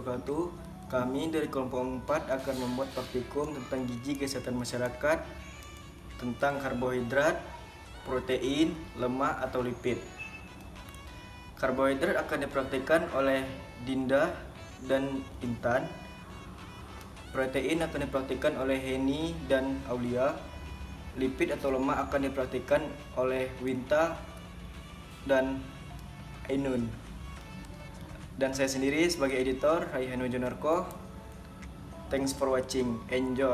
wabarakatuh. Kami dari kelompok 4 akan membuat praktikum tentang gizi kesehatan masyarakat, tentang karbohidrat, protein, lemak atau lipid. Karbohidrat akan dipraktikkan oleh Dinda dan Intan. Protein akan dipraktikkan oleh Heni dan Aulia. Lipid atau lemak akan dipraktikkan oleh Winta dan Ainun. Dan saya sendiri sebagai editor, Raihanu Jonarko. Thanks for watching. Enjoy.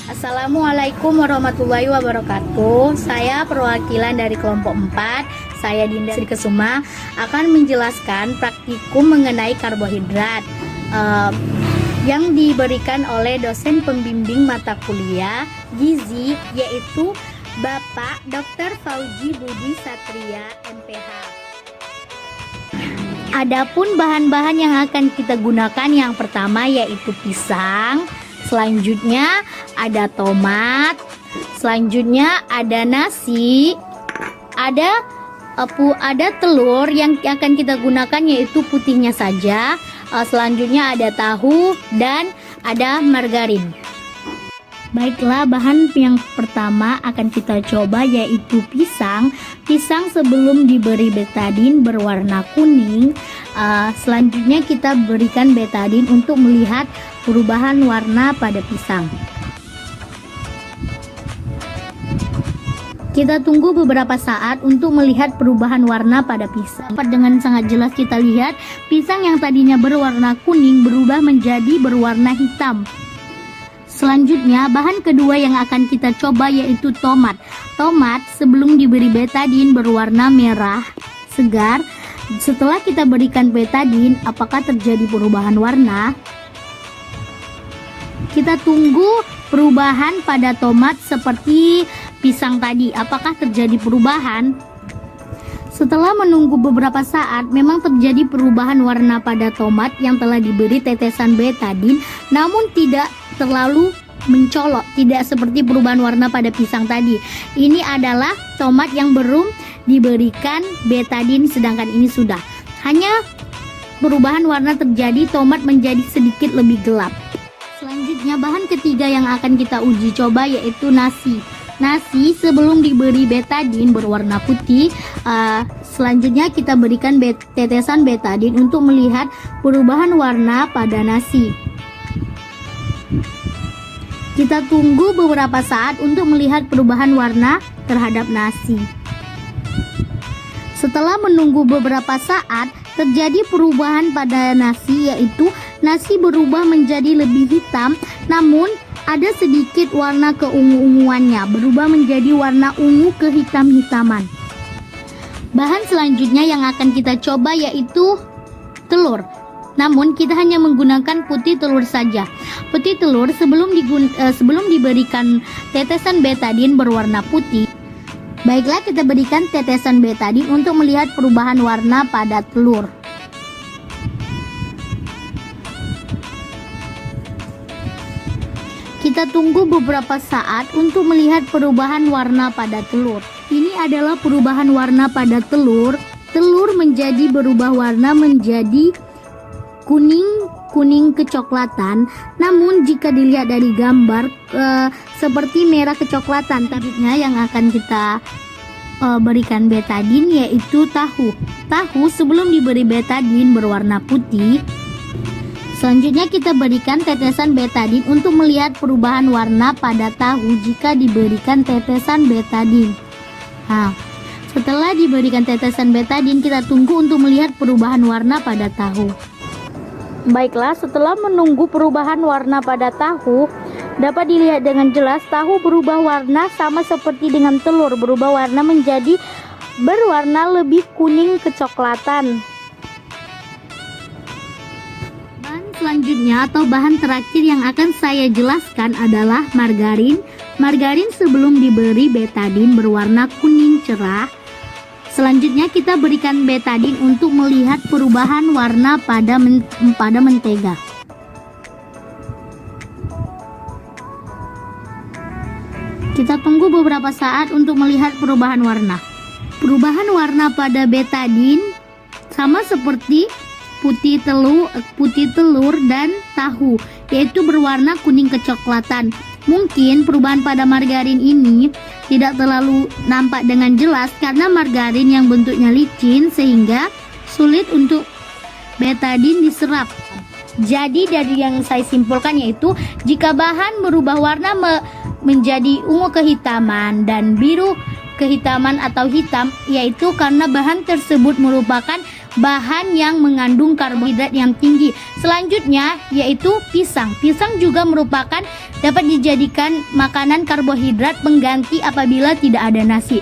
Assalamualaikum warahmatullahi wabarakatuh. Saya perwakilan dari kelompok 4, saya Dinda Sri Kesuma, akan menjelaskan praktikum mengenai karbohidrat yang diberikan oleh dosen pembimbing mata kuliah gizi, yaitu Bapak Dr. Fauji Budi Satria, MPH. Adapun bahan-bahan yang akan kita gunakan, yang pertama yaitu pisang, selanjutnya ada tomat, selanjutnya ada nasi, ada telur yang akan kita gunakan yaitu putihnya saja. Selanjutnya ada tahu dan ada margarin. Baiklah, bahan yang pertama akan kita coba yaitu pisang. Pisang sebelum diberi betadin berwarna kuning. Selanjutnya kita berikan betadin untuk melihat perubahan warna pada pisang. Kita tunggu beberapa saat untuk melihat perubahan warna pada pisang. Dengan sangat jelas kita lihat pisang yang tadinya berwarna kuning berubah menjadi berwarna hitam. Selanjutnya bahan kedua yang akan kita coba yaitu tomat. Tomat sebelum diberi betadin berwarna merah segar. Setelah kita berikan betadin, apakah terjadi perubahan warna? Kita tunggu perubahan pada tomat seperti pisang tadi. Apakah terjadi perubahan? Setelah menunggu beberapa saat, memang terjadi perubahan warna pada tomat yang telah diberi tetesan betadin, namun tidak terlalu mencolok, tidak seperti perubahan warna pada pisang tadi. Ini adalah tomat yang belum diberikan betadin, sedangkan ini sudah. Hanya perubahan warna terjadi, tomat menjadi sedikit lebih gelap. Selanjutnya bahan ketiga yang akan kita uji coba yaitu nasi. Nasi sebelum diberi betadin berwarna putih. Selanjutnya kita berikan tetesan betadin untuk melihat perubahan warna pada nasi. Kita tunggu beberapa saat untuk melihat perubahan warna terhadap nasi. Setelah menunggu beberapa saat, terjadi perubahan pada nasi, yaitu nasi berubah menjadi lebih hitam, namun ada sedikit warna keungu-unguannya, berubah menjadi warna ungu kehitam-hitaman. Bahan selanjutnya yang akan kita coba yaitu telur. Namun kita hanya menggunakan putih telur saja. Putih telur sebelum diberikan tetesan betadin berwarna putih. Baiklah, kita berikan tetesan betadin untuk melihat perubahan warna pada telur. Kita tunggu beberapa saat untuk melihat perubahan warna pada telur. Ini adalah perubahan warna pada telur. Telur menjadi berubah warna menjadi kuning kecoklatan. Namun jika dilihat dari gambar seperti merah kecoklatan. Selanjutnya yang akan kita berikan betadin yaitu tahu. Tahu sebelum diberi betadin berwarna putih. Selanjutnya kita berikan tetesan betadin untuk melihat perubahan warna pada tahu jika diberikan tetesan betadin. Setelah diberikan tetesan betadin, kita tunggu untuk melihat perubahan warna pada tahu. Baiklah, setelah menunggu perubahan warna pada tahu, dapat dilihat dengan jelas tahu berubah warna sama seperti dengan telur, berubah warna menjadi berwarna lebih kuning kecoklatan. Bahan selanjutnya atau bahan terakhir yang akan saya jelaskan adalah margarin. Margarin sebelum diberi betadin berwarna kuning cerah. Selanjutnya kita berikan betadin untuk melihat perubahan warna pada mentega. menunggu beberapa saat untuk melihat perubahan warna. Perubahan warna pada betadin sama seperti putih telur dan tahu, yaitu berwarna kuning kecoklatan. Mungkin perubahan pada margarin ini tidak terlalu nampak dengan jelas karena margarin yang bentuknya licin sehingga sulit untuk betadin diserap. Jadi dari yang saya simpulkan yaitu jika bahan berubah warna menjadi ungu kehitaman dan biru kehitaman atau hitam, yaitu karena bahan tersebut merupakan bahan yang mengandung karbohidrat yang tinggi. Selanjutnya yaitu pisang. Pisang juga merupakan dapat dijadikan makanan karbohidrat pengganti apabila tidak ada nasi.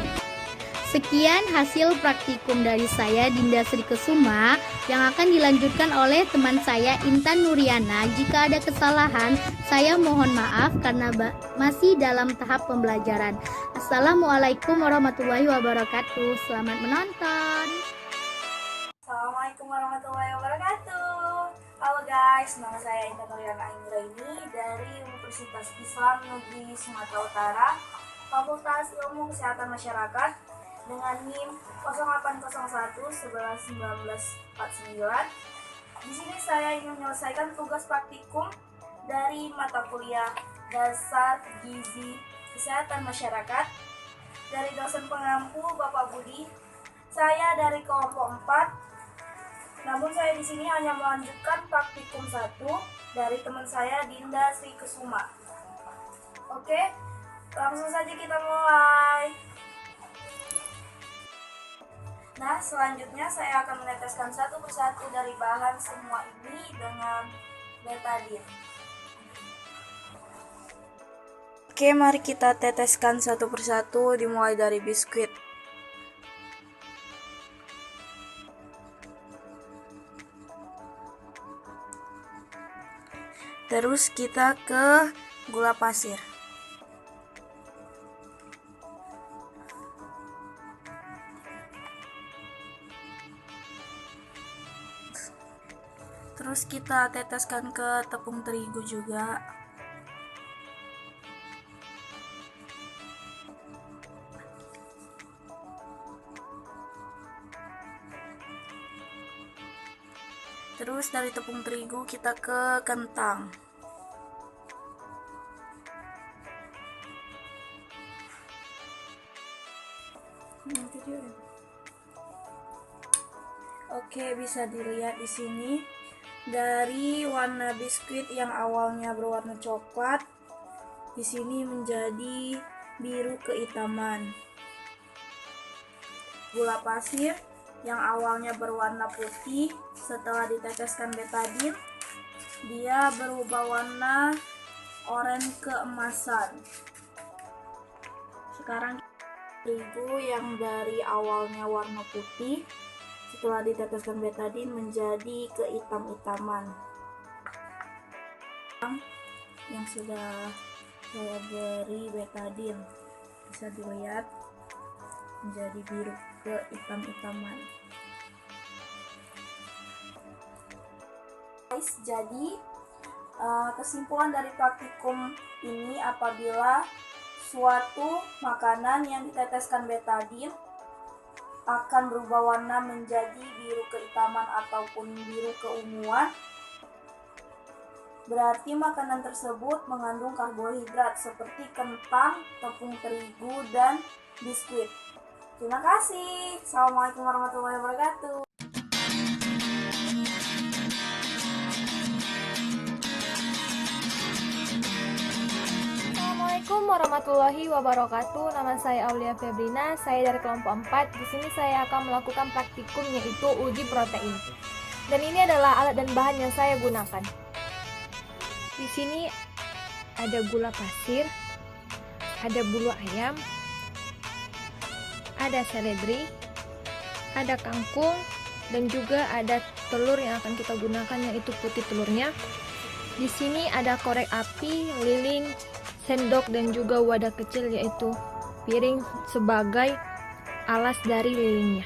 Sekian hasil praktikum dari saya, Dinda Sri Kesuma, yang akan dilanjutkan oleh teman saya, Intan Nuriana. Jika ada kesalahan, saya mohon maaf karena masih dalam tahap pembelajaran. Assalamualaikum warahmatullahi wabarakatuh. Selamat menonton. Assalamualaikum warahmatullahi wabarakatuh. Halo guys, nama saya Intan Nuriana Ainuraini dari Universitas Islam Negeri Sumatera Utara, Fakultas Ilmu Kesehatan Masyarakat, dengan NIM 0801111949. Di sini saya ingin menyelesaikan tugas praktikum dari mata kuliah Dasar Gizi Kesehatan Masyarakat dari dosen pengampu Bapak Budi. Saya dari kelompok 4. Namun saya di sini hanya melanjutkan praktikum 1 dari teman saya Dinda Sri Kesuma. Oke, langsung saja kita mulai. Nah, selanjutnya saya akan meneteskan satu persatu dari bahan semua ini dengan betadin. Oke, mari kita teteskan satu persatu, dimulai dari biskuit. Terus kita ke gula pasir. Terus kita teteskan ke tepung terigu juga. Terus dari tepung terigu kita ke kentang. Oke, bisa dilihat di sini. Dari warna biskuit yang awalnya berwarna coklat, di sini menjadi biru kehitaman. Gula pasir yang awalnya berwarna putih, setelah diteteskan betadin, dia berubah warna oranye keemasan. Sekarang terigu yang dari awalnya warna putih, setelah diteteskan betadin menjadi kehitam-hitaman. Yang sudah saya beri betadin bisa dilihat menjadi biru kehitam-hitaman. Guys, jadi kesimpulan dari praktikum ini, apabila suatu makanan yang diteteskan betadin akan berubah warna menjadi biru kehitaman ataupun biru keunguan, berarti makanan tersebut mengandung karbohidrat seperti kentang, tepung terigu, dan biskuit. Terima kasih. Assalamualaikum warahmatullahi wabarakatuh. Assalamualaikum warahmatullahi wabarakatuh. Nama saya Aulia Febrina, saya dari kelompok 4. Di sini saya akan melakukan praktikum yaitu uji protein. Dan ini adalah alat dan bahan yang saya gunakan. Di sini ada gula pasir, ada bulu ayam, ada seledri, ada kangkung, dan juga ada telur yang akan kita gunakan yaitu putih telurnya. Di sini ada korek api, lilin, sendok, dan juga wadah kecil yaitu piring sebagai alas dari lilinnya.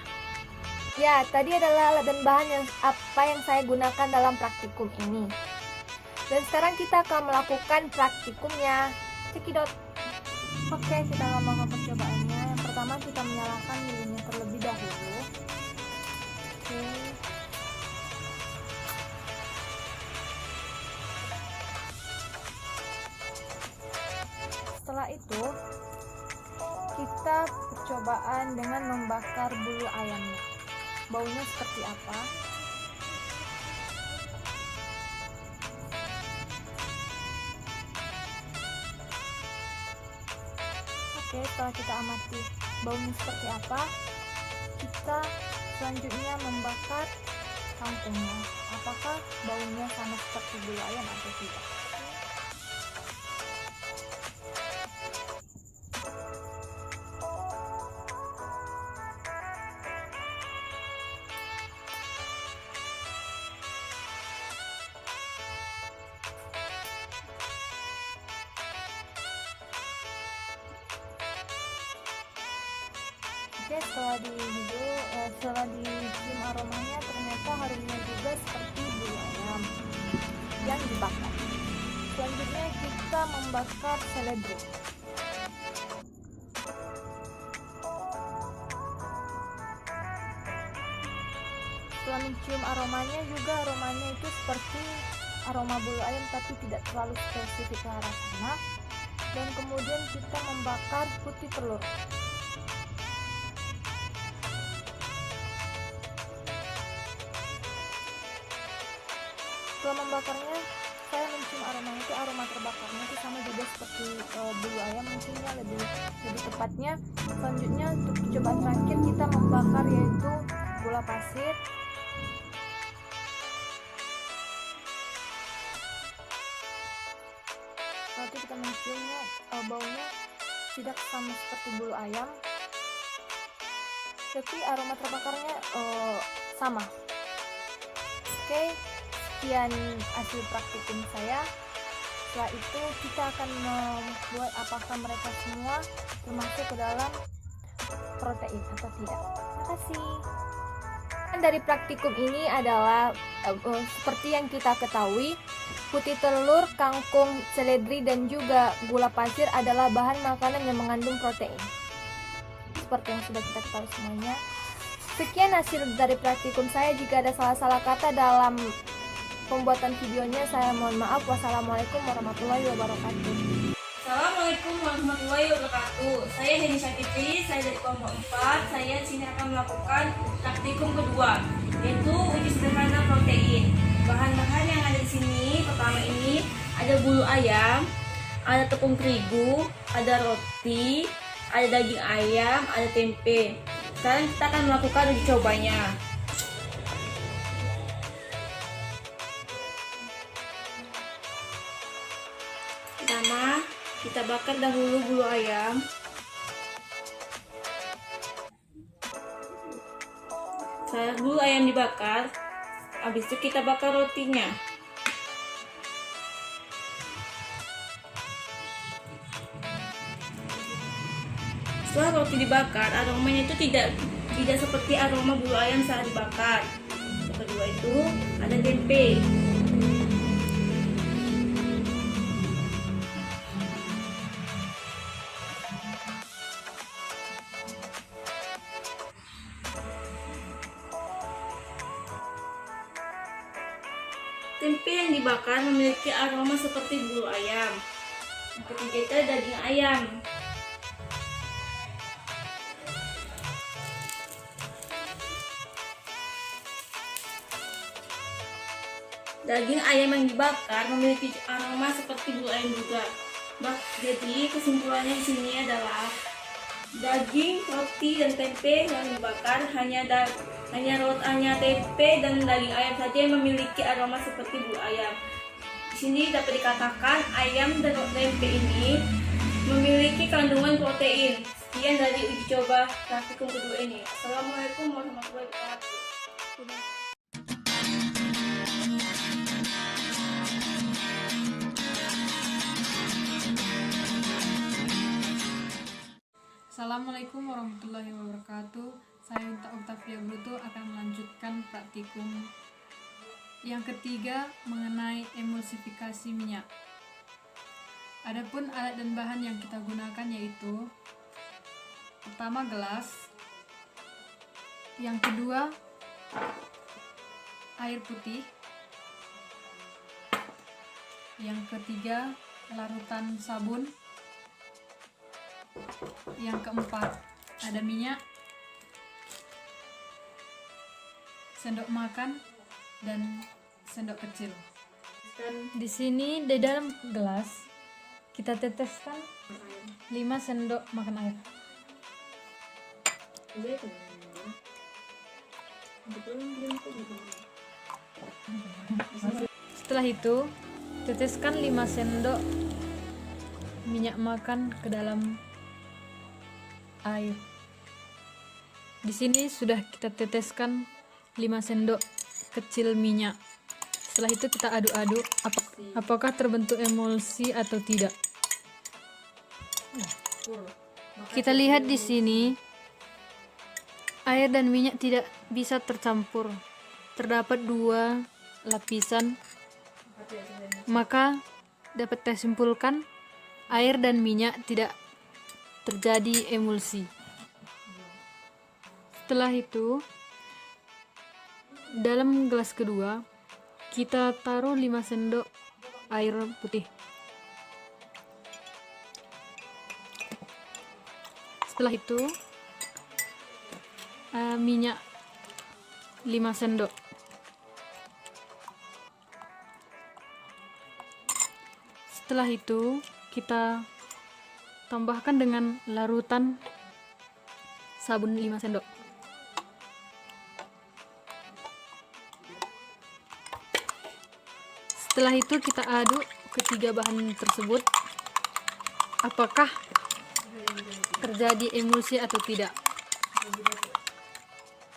Ya, tadi adalah alat dan bahan yang saya gunakan dalam praktikum ini. Dan sekarang kita akan melakukan praktikumnya. Cekidot. Oke, kita melakukan percobaannya. Yang pertama kita menyalakan lilinnya terlebih dahulu. Oke. Setelah itu kita percobaan dengan membakar bulu ayamnya. Baunya seperti apa? Oke, setelah kita amati baunya seperti apa, kita selanjutnya membakar kangkungnya. Apakah baunya sama seperti bulu ayam atau tidak? Oke, setelah dicium aromanya, ternyata harumnya juga seperti bulu ayam yang dibakar. Selanjutnya kita membakar seledri. Setelah mencium aromanya juga, aromanya itu seperti aroma bulu ayam tapi tidak terlalu spesifik ke arah sana. Dan kemudian kita membakar putih telur. Setelah membakarnya, saya mencium aromanya itu, aroma terbakarnya itu sama juga seperti bulu ayam, mungkinnya lebih tepatnya. Selanjutnya untuk percobaan terakhir kita membakar yaitu gula pasir. Setelah itu kita menciumnya, baunya tidak sama seperti bulu ayam, tapi aroma terbakarnya sama. Oke, sekian hasil praktikum saya. Setelah itu kita akan membuat apakah mereka semua termasuk ke dalam protein atau tidak. Terima kasih. Dan dari praktikum ini adalah seperti yang kita ketahui, putih telur, kangkung, seledri, dan juga gula pasir adalah bahan makanan yang mengandung protein. Seperti yang sudah kita ketahui semuanya. Sekian hasil dari praktikum saya. Jika ada salah-salah kata dalam pembuatan videonya, saya mohon maaf. Wassalamualaikum warahmatullahi wabarakatuh. Assalamualaikum warahmatullahi wabarakatuh. Saya Heni Syafitri, saya dari kelompok 4. Saya di sini akan melakukan praktikum kedua, yaitu uji sederhana protein. Bahan-bahan yang ada di sini, pertama ini ada bulu ayam, ada tepung terigu, ada roti, ada daging ayam, ada tempe. Sekarang kita akan melakukan uji cobanya. Pertama, kita bakar dahulu bulu ayam. Setelah bulu ayam dibakar, habis itu kita bakar rotinya. Setelah roti dibakar, aromanya itu tidak seperti aroma bulu ayam saat dibakar. Yang kedua itu ada tempe. Tempe yang dibakar memiliki aroma seperti bulu ayam. Yang ketiga itu ada daging ayam. Daging ayam yang dibakar memiliki aroma seperti bulu ayam juga. Jadi kesimpulannya di sini adalah daging, roti, dan tempe yang dibakar hanya tempe dan daging ayam saja yang memiliki aroma seperti bulu ayam. Di sini dapat dikatakan ayam dan tempe ini memiliki kandungan protein. Sekian dari uji coba praktikum kedua ini. Assalamualaikum warahmatullahi wabarakatuh. Assalamualaikum warahmatullahi wabarakatuh. Saya Unta Octavia Bruto akan melanjutkan praktikum yang ketiga mengenai emulsifikasi minyak. Adapun alat dan bahan yang kita gunakan yaitu pertama gelas, yang kedua air putih, yang ketiga larutan sabun, yang keempat ada minyak, sendok makan, dan sendok kecil. Di sini di dalam gelas kita teteskan 5 sendok makan air. Setelah itu teteskan 5 sendok minyak makan ke dalam air. Di sini sudah kita teteskan 5 sendok kecil minyak. Setelah itu kita aduk-aduk apakah terbentuk emulsi atau tidak. Kita lihat di sini air dan minyak tidak bisa tercampur. Terdapat 2 lapisan. Maka dapat kita simpulkan air dan minyak tidak terjadi emulsi. Setelah itu dalam gelas kedua kita taruh 5 sendok air putih. Setelah itu minyak 5 sendok. Setelah itu kita tambahkan dengan larutan sabun 5 sendok. Setelah itu kita aduk ketiga bahan tersebut apakah terjadi emulsi atau tidak.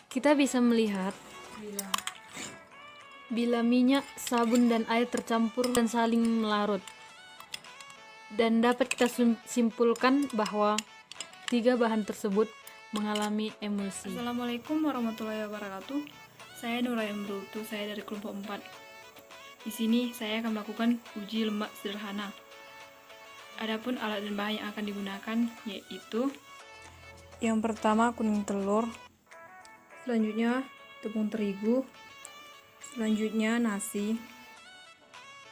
Kita bisa melihat bila minyak, sabun, dan air tercampur dan saling melarut. Dan dapat kita simpulkan bahwa 3 bahan tersebut mengalami emulsi. Assalamualaikum warahmatullahi wabarakatuh. Saya Nurayan Brutu, saya dari kelompok 4. Di sini saya akan melakukan uji lemak sederhana. Adapun alat dan bahan yang akan digunakan yaitu yang pertama kuning telur, selanjutnya tepung terigu, selanjutnya nasi,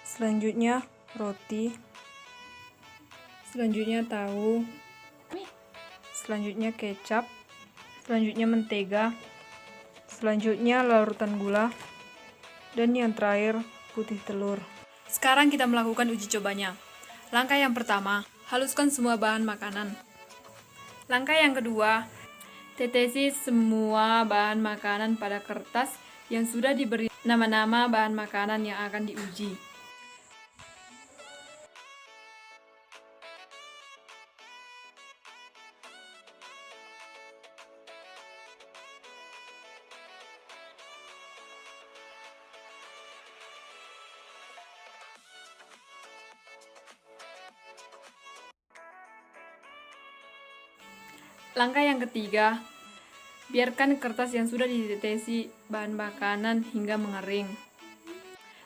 selanjutnya roti, selanjutnya tahu, selanjutnya kecap, selanjutnya mentega, selanjutnya larutan gula, dan yang terakhir putih telur. Sekarang kita melakukan uji cobanya. Langkah yang pertama, haluskan semua bahan makanan. Langkah yang kedua, tetesi semua bahan makanan pada kertas yang sudah diberi nama-nama bahan makanan yang akan diuji. Langkah yang ketiga, biarkan kertas yang sudah ditetesi bahan makanan hingga mengering.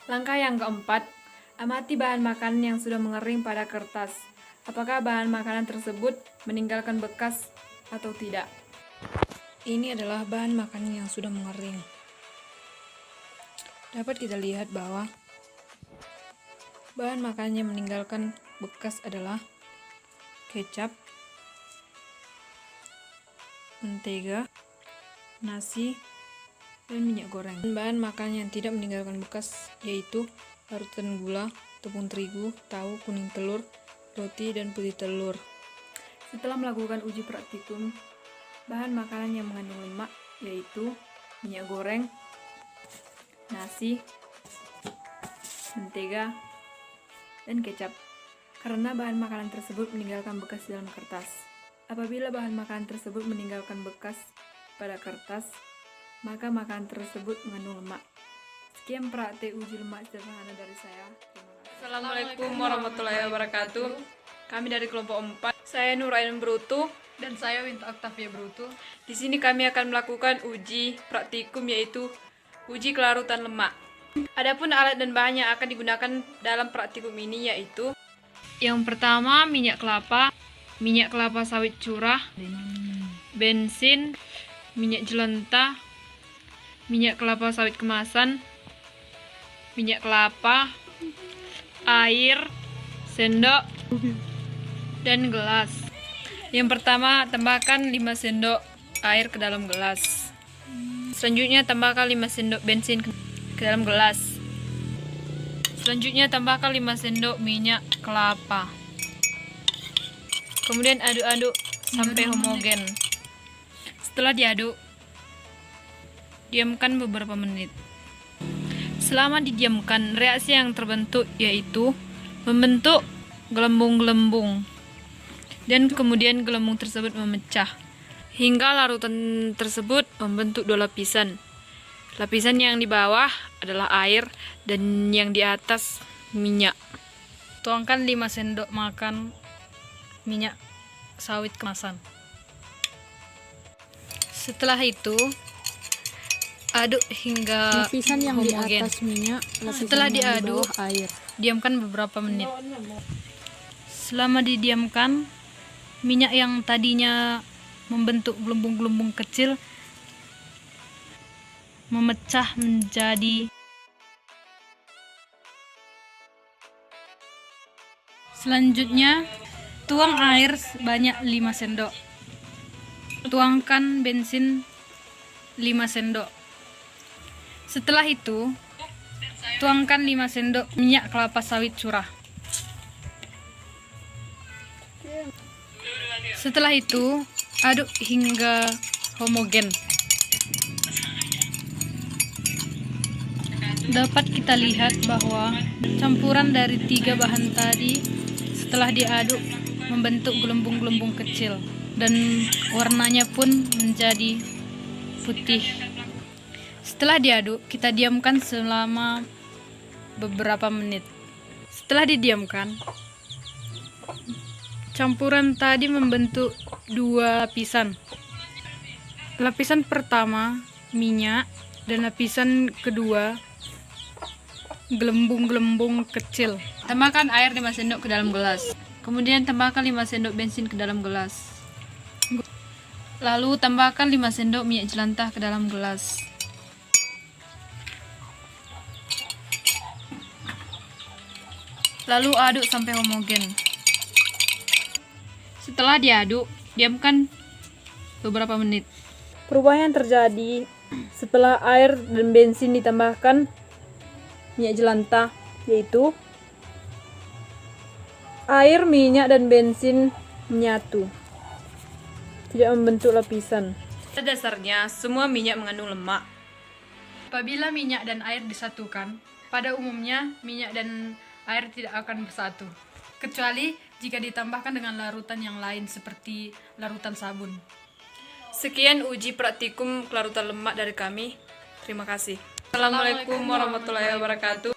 Langkah yang keempat, amati bahan makanan yang sudah mengering pada kertas. Apakah bahan makanan tersebut meninggalkan bekas atau tidak? Ini adalah bahan makanan yang sudah mengering. Dapat kita lihat bahwa bahan makanan yang meninggalkan bekas adalah kecap, mentega, nasi, dan minyak goreng. Bahan makanan yang tidak meninggalkan bekas yaitu larutan gula, tepung terigu, tahu, kuning telur, roti, dan putih telur. Setelah melakukan uji praktikum, bahan makanan yang mengandung lemak yaitu minyak goreng, nasi, mentega, dan kecap. Karena bahan makanan tersebut meninggalkan bekas dalam kertas. Apabila bahan makanan tersebut meninggalkan bekas pada kertas, maka makanan tersebut mengandung lemak. Sekian praktek uji lemak sederhana dari saya. Terima kasih. Assalamualaikum warahmatullahi wabarakatuh. Kami dari kelompok 4. Saya Nurayan Brutu Dan saya Winta Octavia Brutu. Di sini kami akan melakukan uji praktikum yaitu uji kelarutan lemak. Adapun alat dan bahan yang akan digunakan dalam praktikum ini yaitu Yang pertama minyak kelapa sawit curah, bensin, minyak jelantah, minyak kelapa sawit kemasan, minyak kelapa, air, sendok, dan gelas. Yang pertama, tambahkan 5 sendok air ke dalam gelas. Selanjutnya, tambahkan 5 sendok bensin ke dalam gelas. Selanjutnya, tambahkan 5 sendok minyak kelapa. Kemudian aduk-aduk sampai homogen. Setelah diaduk, diamkan beberapa menit. Selama didiamkan, reaksi yang terbentuk yaitu membentuk gelembung-gelembung. Dan kemudian gelembung tersebut memecah. Hingga larutan tersebut membentuk 2 lapisan. Lapisan yang di bawah adalah air dan yang di atas minyak. Tuangkan 5 sendok makan minyak sawit kemasan. Setelah itu, aduk hingga Lapisan yang di homogen. atas minyak, lapisan Setelah yang di diaduk, bawah air. diamkan beberapa menit. Selama didiamkan, minyak yang tadinya membentuk gelembung-gelembung kecil memecah menjadi. Selanjutnya, tuang air sebanyak 5 sendok. Tuangkan bensin 5 sendok. Setelah itu, tuangkan 5 sendok minyak kelapa sawit curah. Setelah itu, aduk hingga homogen. Dapat kita lihat bahwa campuran dari 3 bahan tadi setelah diaduk membentuk gelembung-gelembung kecil dan warnanya pun menjadi putih. Setelah diaduk, kita diamkan selama beberapa menit. Setelah didiamkan, campuran tadi membentuk 2 lapisan. Lapisan pertama minyak dan lapisan kedua gelembung-gelembung kecil. Tambahkan air 5 sendok ke dalam gelas. Kemudian tambahkan 5 sendok bensin ke dalam gelas. Lalu tambahkan 5 sendok minyak jelantah ke dalam gelas. Lalu aduk sampai homogen. Setelah diaduk, diamkan beberapa menit. Perubahan yang terjadi setelah air dan bensin ditambahkan minyak jelantah, yaitu air, minyak, dan bensin menyatu, tidak membentuk lapisan. Pada dasarnya, semua minyak mengandung lemak. Apabila minyak dan air disatukan, pada umumnya minyak dan air tidak akan bersatu, kecuali jika ditambahkan dengan larutan yang lain seperti larutan sabun. Sekian uji praktikum kelarutan lemak dari kami. Terima kasih. Assalamualaikum warahmatullahi wabarakatuh.